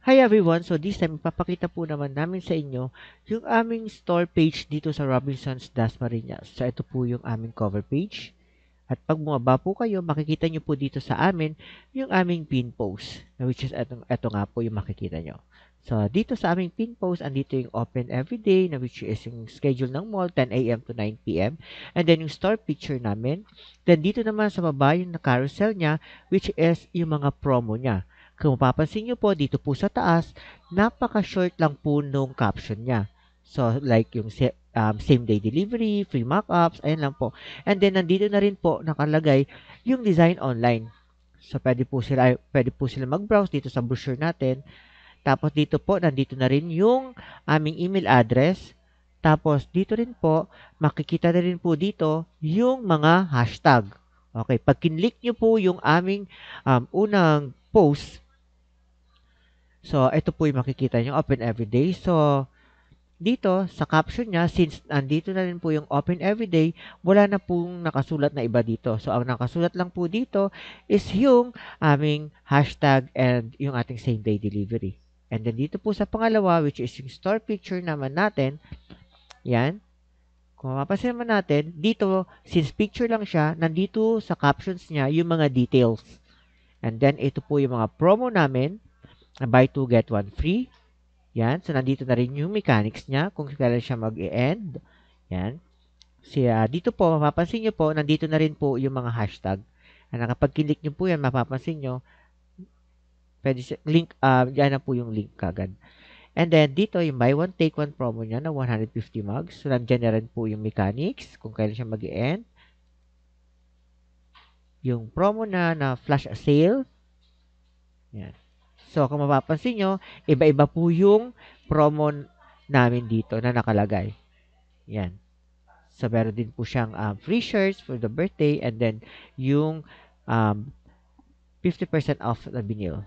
Hi everyone! So this time, ipapakita po naman namin sa inyo yung aming store page dito sa Robinsons Dasmariñas. So ito po yung aming cover page. At pag bumaba po kayo, makikita nyo po dito sa amin yung aming pin post. Which is ito nga po yung makikita nyo. So dito sa aming pin post, andito yung open everyday, na which is yung schedule ng mall, 10 a.m. to 9 p.m. And then yung store picture namin. Then dito naman sa baba yung carousel niya, which is yung mga promo niya. Kung mapapansin nyo po, dito po sa taas, napaka-short lang po nung caption niya. So, like yung same-day delivery, free mock-ups, ayan lang po. And then, nandito na rin po nakalagay yung design online. So, pwede po sila mag-browse dito sa brochure natin. Tapos, dito po, nandito na rin yung aming email address. Tapos, dito rin po, makikita na rin po dito yung mga hashtag. Okay, pag kinlik nyo po yung aming unang post, so, ito po yung makikita nyo, open everyday. So, dito, sa caption niya, since andito na rin po yung open everyday, wala na pong nakasulat na iba dito. So, ang nakasulat lang po dito is yung aming hashtag and yung ating same-day delivery. And then dito po sa pangalawa, which is yung store picture naman natin, yan. Kung mapapansin naman natin, dito, since picture lang siya, nandito sa captions niya yung mga details. And then, ito po yung mga promo namin, buy two, get one free. Yan. So, nandito na rin yung mechanics niya kung kailan siya mag-e-end. Yan. Dito po, mapapansin nyo po, nandito na rin po yung mga hashtag. Kapag kilik nyo po yan, mapapansin nyo, pwede siya, link, yan na po yung link kagad. And then, dito, yung buy one, take one promo niya na 150 mugs. So, nandiyan na rin po yung mechanics kung kailan siya mag-e-end. Yung promo na flash sale. Yan. So, kung mapapansin nyo, iba-iba po yung promo namin dito na nakalagay. Yan. So, meron din po siyang free shirts for the birthday and then yung um, 50% off na binil.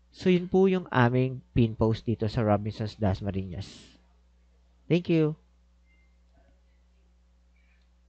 So, yun po yung aming pin post dito sa Robinsons Dasmariñas. Thank you.